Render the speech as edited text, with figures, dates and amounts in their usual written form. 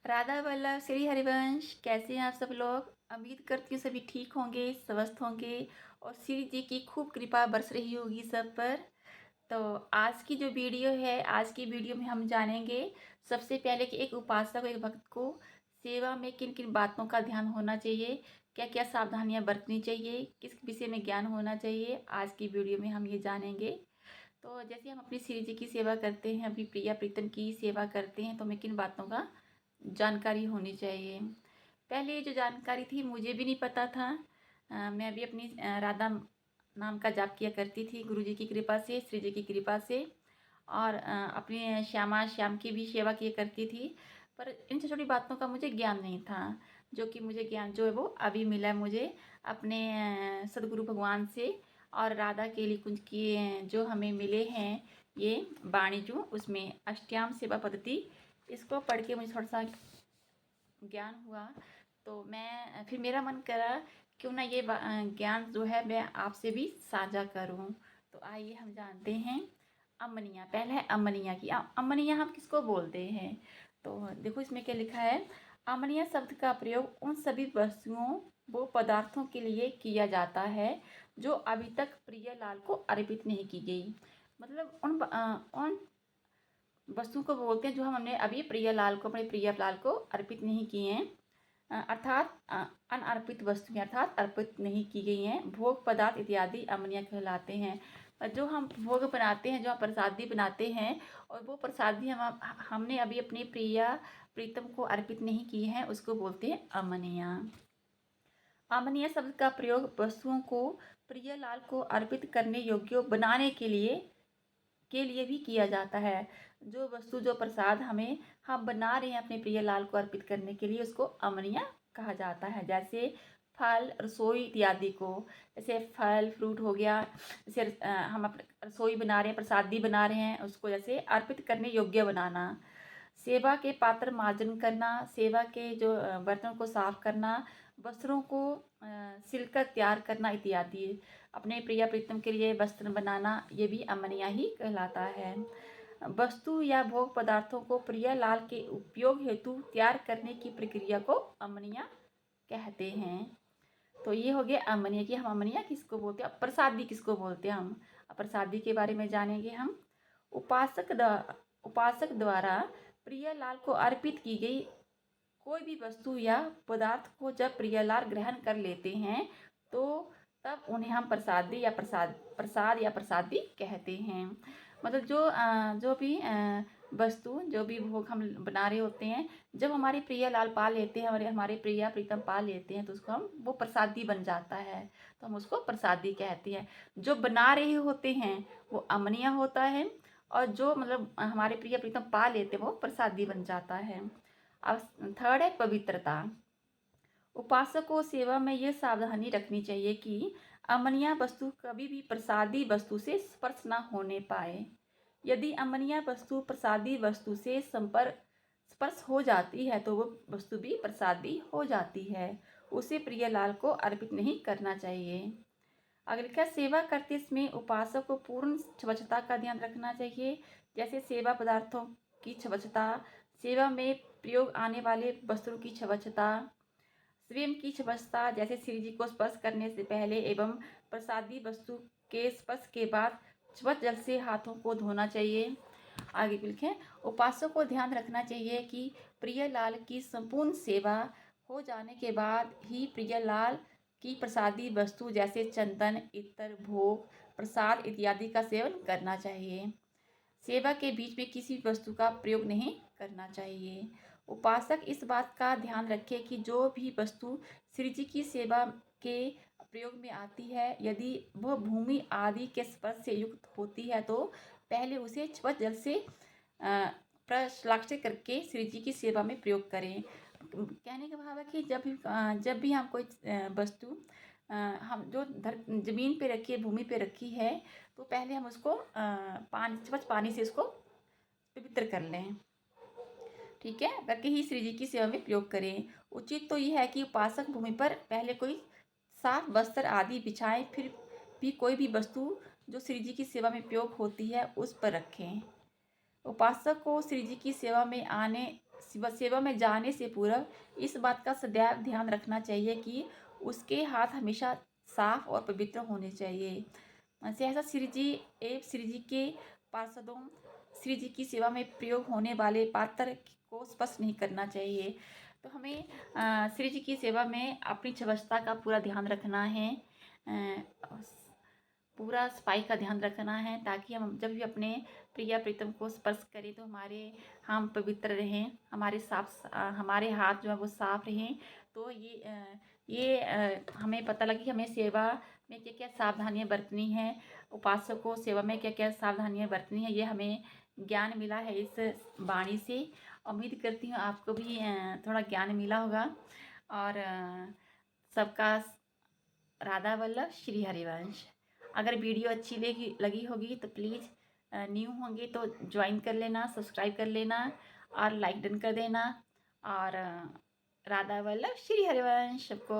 राधा वल्लभ श्री हरिवंश। कैसे हैं आप सब लोग। उम्मीद करती हूँ सभी ठीक होंगे, स्वस्थ होंगे और श्री जी की खूब कृपा बरस रही होगी सब पर। तो आज की जो वीडियो है, आज की वीडियो में हम जानेंगे सबसे पहले कि एक उपासक एक भक्त को सेवा में किन किन बातों का ध्यान होना चाहिए, क्या क्या सावधानियां बरतनी चाहिए, किस विषय में ज्ञान होना चाहिए। आज की वीडियो में हम ये जानेंगे। तो जैसे हम अपनी श्री जी की सेवा करते हैं, अपनी प्रिया प्रीतम की सेवा करते हैं, तो हमें किन बातों का जानकारी होनी चाहिए। पहले ये जो जानकारी थी मुझे भी नहीं पता था। मैं भी अपनी राधा नाम का जाप किया करती थी गुरु जी की कृपा से, श्री जी की कृपा से। और अपनी श्यामा श्याम की भी सेवा किया करती थी। पर इन छोटी छोटी बातों का मुझे ज्ञान नहीं था, जो कि मुझे ज्ञान जो है वो अभी मिला है मुझे अपने सदगुरु भगवान से। और राधा केली कुंज की जो हमें मिले हैं ये वाणिजू, उसमें अष्टयाम सेवा पद्धति, इसको पढ़ के मुझे थोड़ा सा ज्ञान हुआ। तो मैं फिर मेरा मन करा क्यों ना ये ज्ञान जो है मैं आपसे भी साझा करूं। तो आइए हम जानते हैं अमनिया। पहले है अमनिया की। अमनिया हम किसको बोलते हैं, तो देखो इसमें क्या लिखा है। अमनिया शब्द का प्रयोग उन सभी वस्तुओं वो पदार्थों के लिए किया जाता है जो अभी तक प्रियलाल को अर्पित नहीं की गई। मतलब उन वस्तु को बोलते हैं जो हम हमने अभी प्रियलाल को, अपने प्रियलाल को अर्पित नहीं किए हैं। अर्थात अनअर्पित वस्तुएं अर्थात अर्पित नहीं की गई हैं। भोग पदार्थ इत्यादि अमनिया कहलाते हैं। जो हम भोग बनाते हैं, जो हम प्रसादी बनाते हैं और वो प्रसादी हमने अभी अपने प्रिया प्रीतम को अर्पित नहीं की है, उसको बोलते हैं अमनिया। अमनिया शब्द का प्रयोग वस्तुओं को प्रियलाल को अर्पित करने योग्य बनाने के लिए भी किया जाता है। जो वस्तु, जो प्रसाद हम बना रहे हैं अपने प्रिय लाल को अर्पित करने के लिए, उसको अमनिया कहा जाता है। जैसे फल, रसोई इत्यादि को, जैसे फल फ्रूट हो गया, जैसे हम अपने रसोई बना रहे हैं, प्रसादी बना रहे हैं, उसको जैसे अर्पित करने योग्य बनाना। सेवा के पात्र मार्जन करना, सेवा के जो बर्तनों को साफ करना, वस्त्रों को सिलकर तैयार करना इत्यादि, अपने प्रिय प्रीतम के लिए वस्त्र बनाना, ये भी अमनिया ही कहलाता है। वस्तु या भोग पदार्थों को प्रिय लाल के उपयोग हेतु तैयार करने की प्रक्रिया को अमनिया कहते हैं। तो ये हो गया अमनिया की। हम अमनिया किसको बोलते हैं, प्रसादी किसको बोलते हैं। हम प्रसादी के बारे में जानेंगे हम। उपासक द्वारा प्रियलाल को अर्पित की गई कोई भी वस्तु या पदार्थ को जब प्रियलाल ग्रहण कर लेते हैं तो तब उन्हें हम प्रसाद या प्रसादी कहते हैं। मतलब जो भी वस्तु, जो भी भोग हम बना रहे होते हैं, जब हमारे प्रिय लाल पा लेते हैं, हमारे प्रिया प्रीतम पा लेते हैं, तो उसको हम वो प्रसादी बन जाता है, तो हम उसको प्रसादी कहते हैं। जो बना रहे होते हैं वो अमनिया होता है, और जो मतलब हमारे प्रिय प्रीतम पा लेते हैं वो प्रसादी बन जाता है। अब थर्ड है पवित्रता। उपासक को सेवा में यह सावधानी रखनी चाहिए कि अमनिया वस्तु कभी भी प्रसादी वस्तु से स्पर्श न होने पाए। यदि अमनिया वस्तु प्रसादी वस्तु से स्पर्श हो जाती है तो वो वस्तु भी प्रसादी हो जाती है। उसे प्रियलाल को अर्पित नहीं करना चाहिए। अगले क्या, सेवा करते समय उपासक को पूर्ण स्वच्छता का ध्यान रखना चाहिए। जैसे सेवा पदार्थों की स्वच्छता, सेवा में प्रयोग आने वाले वस्त्रों की स्वच्छता, स्वयं की स्वच्छता, जैसे श्री जी को स्पर्श करने से पहले एवं प्रसादी वस्तु के स्पर्श के बाद स्वच्छ जल से हाथों को धोना चाहिए। आगे लिखें, उपासक को ध्यान रखना चाहिए कि प्रियलाल की संपूर्ण सेवा हो जाने के बाद ही प्रियलाल की प्रसादी वस्तु जैसे चंदन, इत्र, भोग, प्रसाद इत्यादि का सेवन करना चाहिए। सेवा के बीच में किसी वस्तु का प्रयोग नहीं करना चाहिए। उपासक इस बात का ध्यान रखे कि जो भी वस्तु श्री जी की सेवा के प्रयोग में आती है, यदि वह भूमि आदि के स्पर्श से युक्त होती है तो पहले उसे स्वच्छ जल से प्रक्षालित करके श्री जी की सेवा में प्रयोग करें। कहने का भाव है कि जब भी हम कोई वस्तु हम जो जमीन पे रखी है, भूमि पे रखी है, तो पहले हम उसको स्वच्छ पानी से उसको पवित्र कर लें, ठीक है, करके ही श्री जी की सेवा में प्रयोग करें। उचित तो यह है कि उपासक भूमि पर पहले कोई साफ वस्त्र आदि बिछाएं, फिर भी कोई भी वस्तु जो श्री जी की सेवा में प्रयोग होती है उस पर रखें। उपासक को श्री जी की सेवा में आने सेवा में जाने से पूर्व इस बात का सदैव ध्यान रखना चाहिए कि उसके हाथ हमेशा साफ और पवित्र होने चाहिए। सहसा श्री जी एवं श्री जी के पार्षदों श्री जी की सेवा में प्रयोग होने वाले पात्र को स्पर्श नहीं करना चाहिए। तो हमें श्री जी की सेवा में अपनी स्वच्छता का पूरा ध्यान रखना है, पूरा सफाई का ध्यान रखना है, ताकि हम जब भी अपने प्रिय प्रीतम को स्पर्श करें तो हम पवित्र रहें, हमारे हाथ जो है वो साफ रहें। तो हमें पता लगे कि हमें सेवा में क्या क्या सावधानियां बरतनी है, उपासक को सेवा में क्या क्या सावधानियां बरतनी है, ये हमें ज्ञान मिला है इस वाणी से। उम्मीद करती हूँ आपको भी थोड़ा ज्ञान मिला होगा। और सबका राधा वल्लभ श्री हरिवंश। अगर वीडियो अच्छी लगी होगी तो प्लीज़ न्यू होंगे तो ज्वाइन कर लेना, सब्सक्राइब कर लेना और लाइक डन कर देना। और राधा वल्लभ श्री हरिवंश सबको।